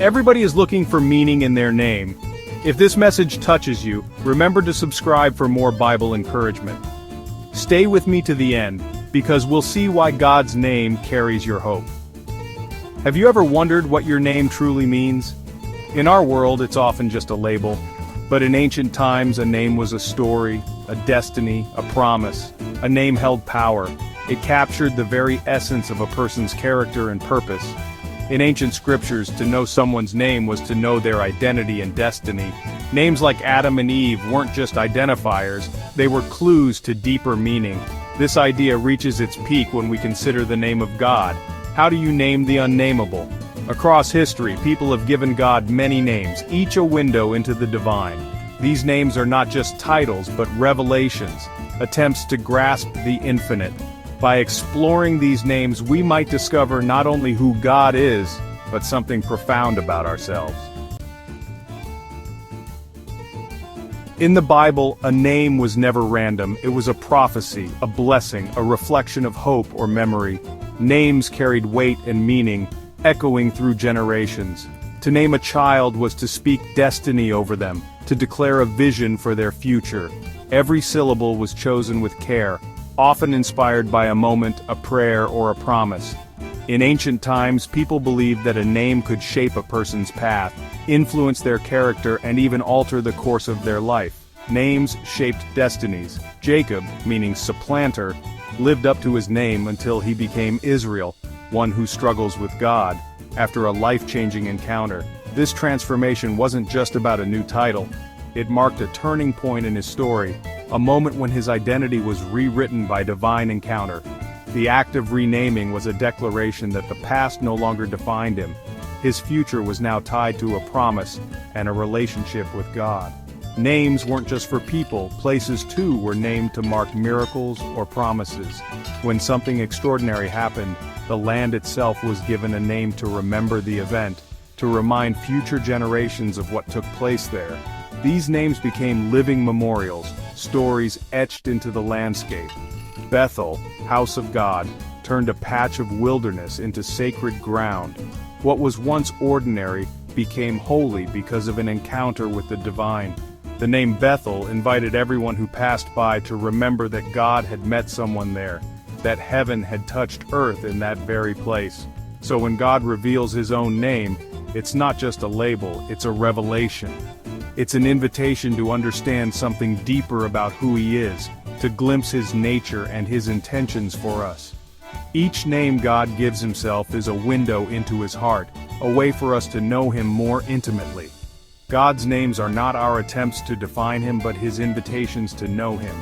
Everybody is looking for meaning in their name. If this message touches you, remember to subscribe for more Bible encouragement. Stay with me to the end, because we'll see why God's name carries your hope. Have you ever wondered what your name truly means? In our world, it's often just a label, but in ancient times, a name was a story, a destiny, a promise. A name held power. It captured the very essence of a person's character and purpose. In ancient scriptures, to know someone's name was to know their identity and destiny. Names like Adam and Eve weren't just identifiers, they were clues to deeper meaning. This idea reaches its peak when we consider the name of God. How do you name the unnameable? Across history, people have given God many names, each a window into the divine. These names are not just titles, but revelations, attempts to grasp the infinite. By exploring these names, we might discover not only who God is, but something profound about ourselves. In the Bible, a name was never random. It was a prophecy, a blessing, a reflection of hope or memory. Names carried weight and meaning, echoing through generations. To name a child was to speak destiny over them, to declare a vision for their future. Every syllable was chosen with care, often inspired by a moment, a prayer, or a promise. In ancient times, people believed that a name could shape a person's path, influence their character, and even alter the course of their life. Names shaped destinies. Jacob, meaning supplanter, lived up to his name until he became Israel, one who struggles with God, after a life-changing encounter. This transformation wasn't just about a new title. It marked a turning point in his story, a moment when his identity was rewritten by divine encounter. The act of renaming was a declaration that the past no longer defined him. His future was now tied to a promise and a relationship with God. Names weren't just for people, places too were named to mark miracles or promises. When something extraordinary happened, the land itself was given a name to remember the event, to remind future generations of what took place there. These names became living memorials, stories etched into the landscape. Bethel, house of God, turned a patch of wilderness into sacred ground. What was once ordinary became holy because of an encounter with the divine. The name Bethel invited everyone who passed by to remember that God had met someone there, that heaven had touched earth in that very place. So when God reveals his own name, it's not just a label, it's a revelation. It's an invitation to understand something deeper about who he is, to glimpse his nature and his intentions for us. Each name God gives himself is a window into his heart, a way for us to know him more intimately. God's names are not our attempts to define him, but his invitations to know him.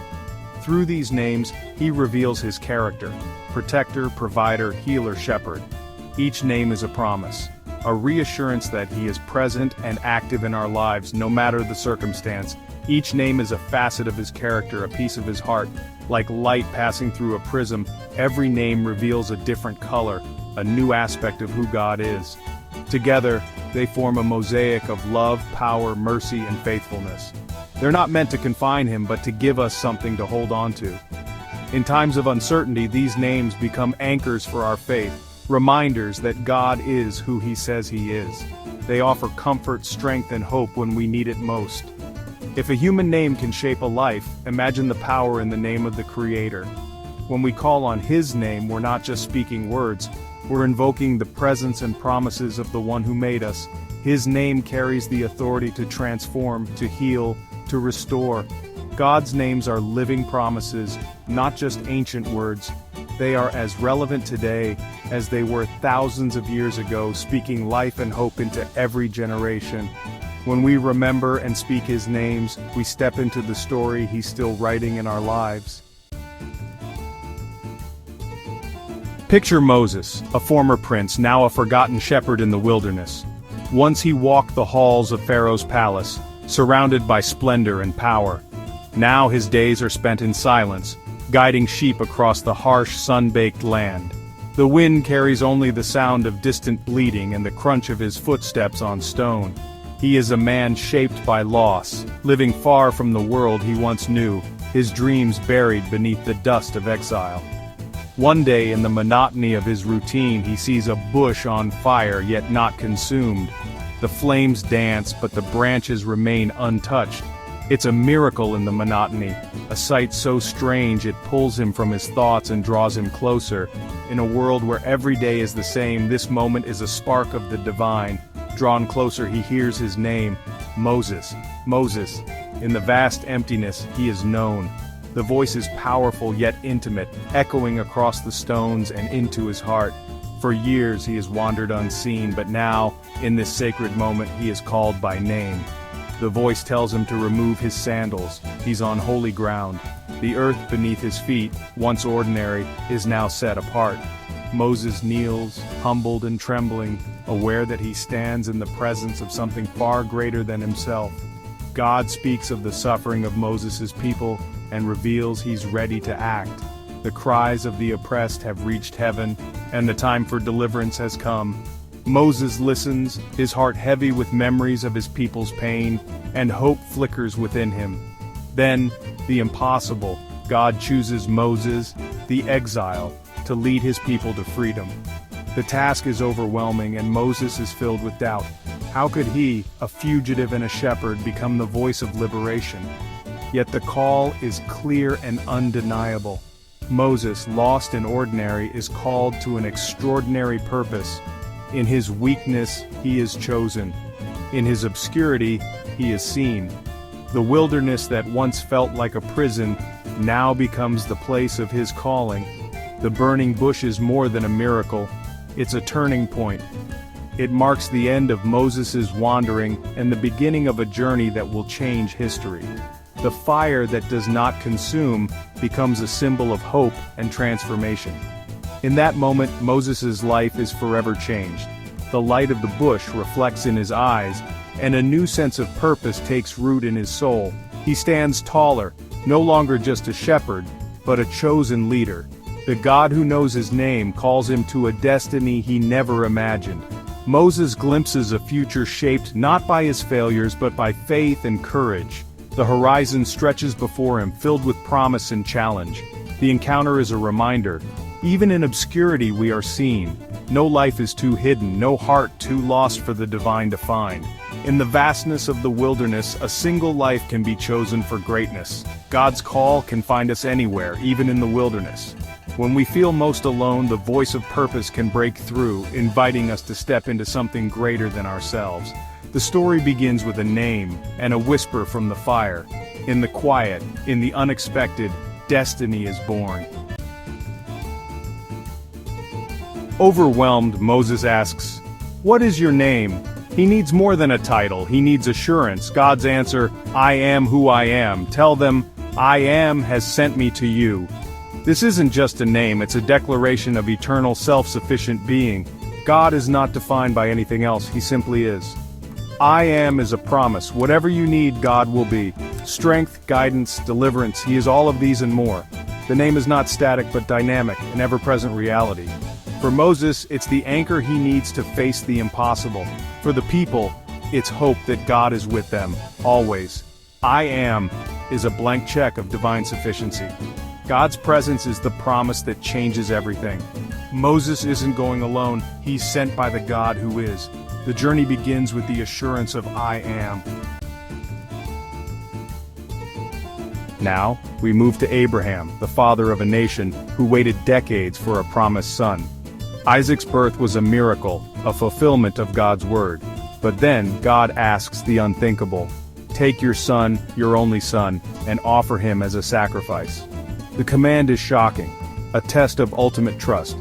Through these names, he reveals his character: protector, provider, healer, shepherd. Each name is a promise, a reassurance that he is present and active in our lives no matter the circumstance. Each name is a facet of his character, a piece of his heart. Like light passing through a prism, every name reveals a different color, a new aspect of who God is. Together, they form a mosaic of love, power, mercy, and faithfulness. They're not meant to confine him, but to give us something to hold on to. In times of uncertainty, these names become anchors for our faith, reminders that God is who he says he is. They offer comfort, strength, and hope when we need it most. If a human name can shape a life, imagine the power in the name of the Creator. When we call on his name, we're not just speaking words, we're invoking the presence and promises of the one who made us. His name carries the authority to transform, to heal, to restore. God's names are living promises, not just ancient words. They are as relevant today as they were thousands of years ago, speaking life and hope into every generation. When we remember and speak his names, we step into the story he's still writing in our lives. Picture Moses, a former prince, now a forgotten shepherd in the wilderness. Once he walked the halls of Pharaoh's palace, surrounded by splendor and power. Now his days are spent in silence, guiding sheep across the harsh, sun-baked land. The wind carries only the sound of distant bleating and the crunch of his footsteps on stone. He is a man shaped by loss, living far from the world he once knew, his dreams buried beneath the dust of exile. One day, in the monotony of his routine, he sees a bush on fire yet not consumed. The flames dance, but the branches remain untouched. It's a miracle in the monotony, a sight so strange it pulls him from his thoughts and draws him closer. In a world where every day is the same, this moment is a spark of the divine. Drawn closer, he hears his name, Moses, Moses. In the vast emptiness, he is known. The voice is powerful yet intimate, echoing across the stones and into his heart. For years he has wandered unseen, but now, in this sacred moment, he is called by name. The voice tells him to remove his sandals. He's on holy ground. The earth beneath his feet, once ordinary, is now set apart. Moses kneels, humbled and trembling, aware that he stands in the presence of something far greater than himself. God speaks of the suffering of Moses' people and reveals he's ready to act. The cries of the oppressed have reached heaven, and the time for deliverance has come. Moses listens, his heart heavy with memories of his people's pain, and hope flickers within him. Then, the impossible, God chooses Moses, the exile, to lead his people to freedom. The task is overwhelming and Moses is filled with doubt. How could he, a fugitive and a shepherd, become the voice of liberation? Yet the call is clear and undeniable. Moses, lost and ordinary, is called to an extraordinary purpose. In his weakness, he is chosen. In his obscurity, he is seen. The wilderness that once felt like a prison now becomes the place of his calling. The burning bush is more than a miracle. It's a turning point. It marks the end of Moses' wandering and the beginning of a journey that will change history. The fire that does not consume becomes a symbol of hope and transformation. In that moment, Moses' life is forever changed. The light of the bush reflects in his eyes, and a new sense of purpose takes root in his soul. He stands taller, no longer just a shepherd, but a chosen leader. The God who knows his name calls him to a destiny he never imagined. Moses glimpses a future shaped not by his failures but by faith and courage. The horizon stretches before him, filled with promise and challenge. The encounter is a reminder. Even in obscurity we are seen. No life is too hidden, no heart too lost for the divine to find. In the vastness of the wilderness, a single life can be chosen for greatness. God's call can find us anywhere, even in the wilderness. When we feel most alone, the voice of purpose can break through, inviting us to step into something greater than ourselves. The story begins with a name and a whisper from the fire. In the quiet, in the unexpected, destiny is born. Overwhelmed, Moses asks, "What is your name?" He needs more than a title, he needs assurance. God's answer, "I am who I am. Tell them, I am has sent me to you." This isn't just a name, it's a declaration of eternal self-sufficient being. God is not defined by anything else, he simply is. I am is a promise. Whatever you need, God will be. Strength, guidance, deliverance, he is all of these and more. The name is not static but dynamic, an ever-present reality. For Moses, it's the anchor he needs to face the impossible. For the people, it's hope that God is with them, always. I am is a blank check of divine sufficiency. God's presence is the promise that changes everything. Moses isn't going alone, he's sent by the God who is. The journey begins with the assurance of I am. Now, we move to Abraham, the father of a nation, who waited decades for a promised son. Isaac's birth was a miracle, a fulfillment of God's word. But then, God asks the unthinkable. Take your son, your only son, and offer him as a sacrifice. The command is shocking, a test of ultimate trust.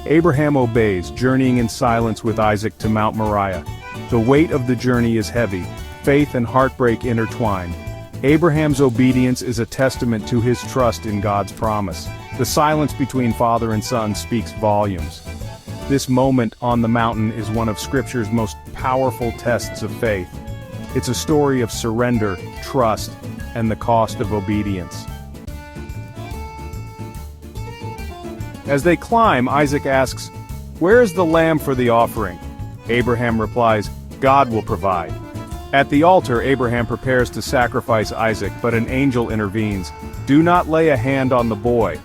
Abraham obeys, journeying in silence with Isaac to Mount Moriah. The weight of the journey is heavy, faith and heartbreak intertwined. Abraham's obedience is a testament to his trust in God's promise. The silence between father and son speaks volumes. This moment on the mountain is one of Scripture's most powerful tests of faith. It's a story of surrender, trust, and the cost of obedience. As they climb, Isaac asks, "Where is the lamb for the offering?" Abraham replies, "God will provide." At the altar, Abraham prepares to sacrifice Isaac, but an angel intervenes. "Do not lay a hand on the boy."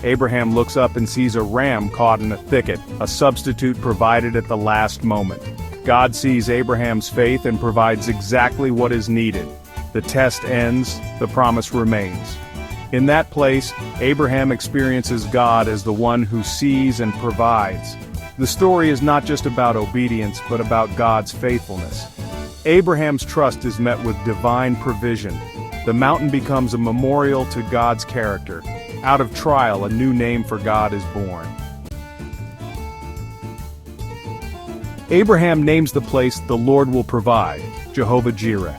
Abraham looks up and sees a ram caught in a thicket, a substitute provided at the last moment. God sees Abraham's faith and provides exactly what is needed. The test ends, the promise remains. In that place, Abraham experiences God as the one who sees and provides. The story is not just about obedience, but about God's faithfulness. Abraham's trust is met with divine provision. The mountain becomes a memorial to God's character. Out of trial, a new name for God is born. Abraham names the place "the Lord will provide," Jehovah Jireh.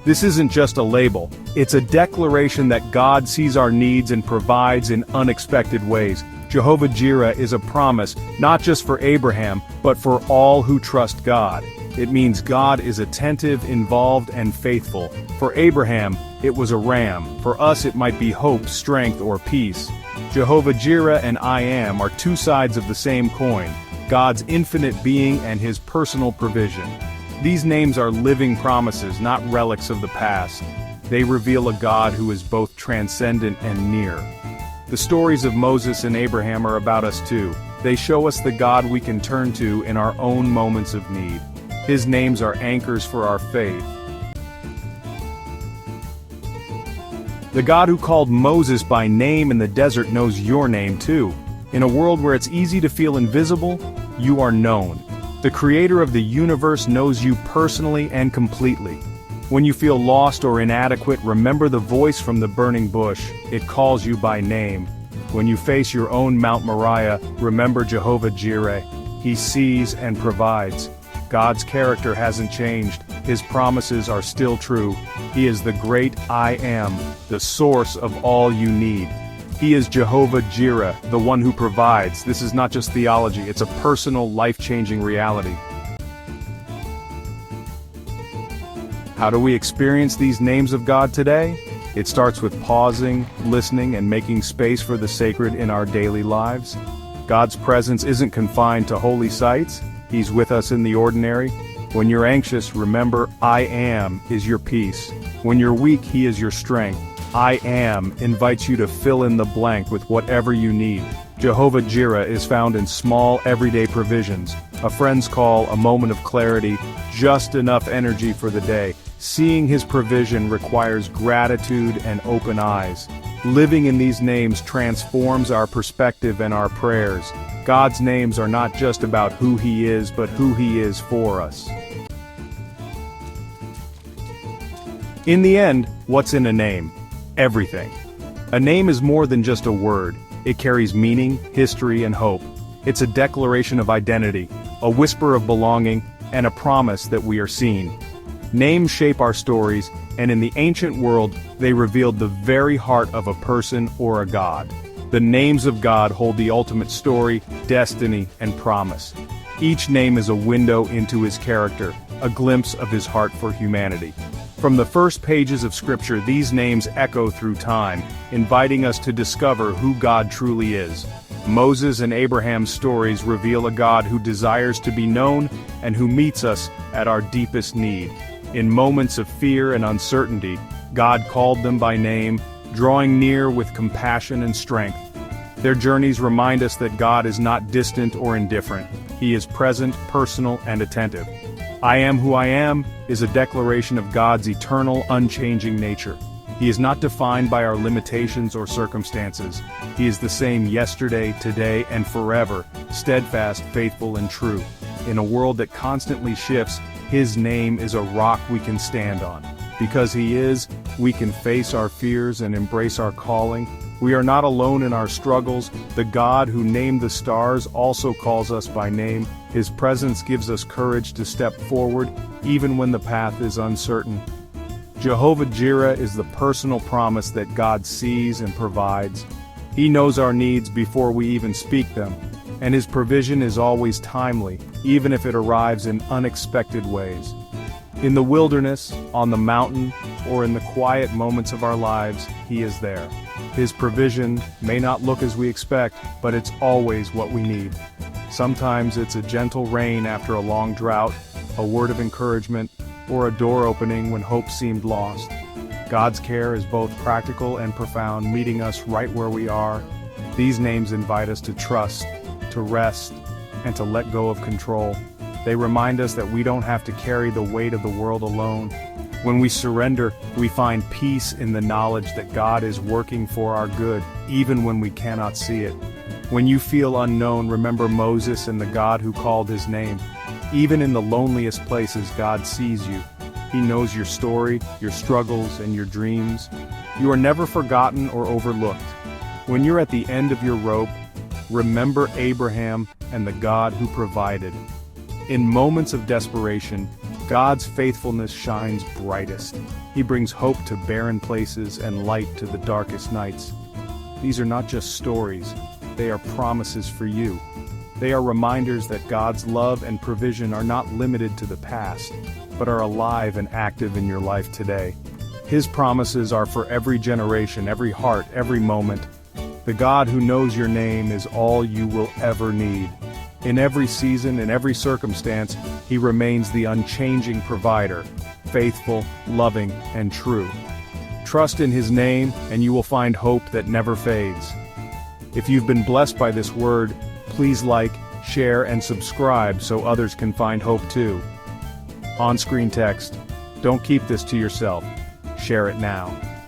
This isn't just a label, it's a declaration that God sees our needs and provides in unexpected ways. Jehovah Jireh is a promise, not just for Abraham, but for all who trust God. It means God is attentive, involved, and faithful. For Abraham, it was a ram. For us, it might be hope, strength, or peace. Jehovah Jireh and I Am are two sides of the same coin, God's infinite being and his personal provision. These names are living promises, not relics of the past. They reveal a God who is both transcendent and near. The stories of Moses and Abraham are about us too. They show us the God we can turn to in our own moments of need. His names are anchors for our faith. The God who called Moses by name in the desert knows your name too. In a world where it's easy to feel invisible, you are known. The Creator of the universe knows you personally and completely. When you feel lost or inadequate, remember the voice from the burning bush. It calls you by name. When you face your own Mount Moriah, remember Jehovah Jireh. He sees and provides. God's character hasn't changed. His promises are still true. He is the great I Am, the source of all you need. He is Jehovah Jireh, the one who provides. This is not just theology, it's a personal, life-changing reality. How do we experience these names of God today? It starts with pausing, listening, and making space for the sacred in our daily lives. God's presence isn't confined to holy sites. He's with us in the ordinary. When you're anxious, remember, I Am is your peace. When you're weak, He is your strength. I Am invites you to fill in the blank with whatever you need. Jehovah Jireh is found in small, everyday provisions. A friend's call, a moment of clarity, just enough energy for the day. Seeing His provision requires gratitude and open eyes. Living in these names transforms our perspective and our prayers. God's names are not just about who He is, but who He is for us. In the end, what's in a name? Everything. A name is more than just a word. It carries meaning, history, and hope. It's a declaration of identity, a whisper of belonging, and a promise that we are seen. Names shape our stories, and in the ancient world, they revealed the very heart of a person or a god. The names of God hold the ultimate story, destiny, and promise. Each name is a window into His character, a glimpse of His heart for humanity. From the first pages of Scripture, these names echo through time, inviting us to discover who God truly is. Moses and Abraham's stories reveal a God who desires to be known and who meets us at our deepest need. In moments of fear and uncertainty, God called them by name, drawing near with compassion and strength. Their journeys remind us that God is not distant or indifferent. He is present, personal, and attentive. I Am Who I Am is a declaration of God's eternal, unchanging nature. He is not defined by our limitations or circumstances. He is the same yesterday, today, and forever, steadfast, faithful, and true. In a world that constantly shifts, His name is a rock we can stand on. Because He is, we can face our fears and embrace our calling. We are not alone in our struggles. The God who named the stars also calls us by name. His presence gives us courage to step forward, even when the path is uncertain. Jehovah Jireh is the personal promise that God sees and provides. He knows our needs before we even speak them, and His provision is always timely, even if it arrives in unexpected ways. In the wilderness, on the mountain, or in the quiet moments of our lives, He is there. His provision may not look as we expect, but it's always what we need. Sometimes it's a gentle rain after a long drought, a word of encouragement, or a door opening when hope seemed lost. God's care is both practical and profound, meeting us right where we are. These names invite us to trust, to rest, and to let go of control. They remind us that we don't have to carry the weight of the world alone. When we surrender, we find peace in the knowledge that God is working for our good, even when we cannot see it. When you feel unknown, remember Moses and the God who called his name. Even in the loneliest places, God sees you. He knows your story, your struggles, and your dreams. You are never forgotten or overlooked. When you're at the end of your rope, remember Abraham and the God who provided. In moments of desperation, God's faithfulness shines brightest. He brings hope to barren places and light to the darkest nights. These are not just stories, they are promises for you. They are reminders that God's love and provision are not limited to the past, but are alive and active in your life today. His promises are for every generation, every heart, every moment. The God who knows your name is all you will ever need. In every season, in every circumstance, He remains the unchanging provider, faithful, loving, and true. Trust in His name, and you will find hope that never fades. If you've been blessed by this word, please like, share, and subscribe so others can find hope too. On-screen text. Don't keep this to yourself. Share it now.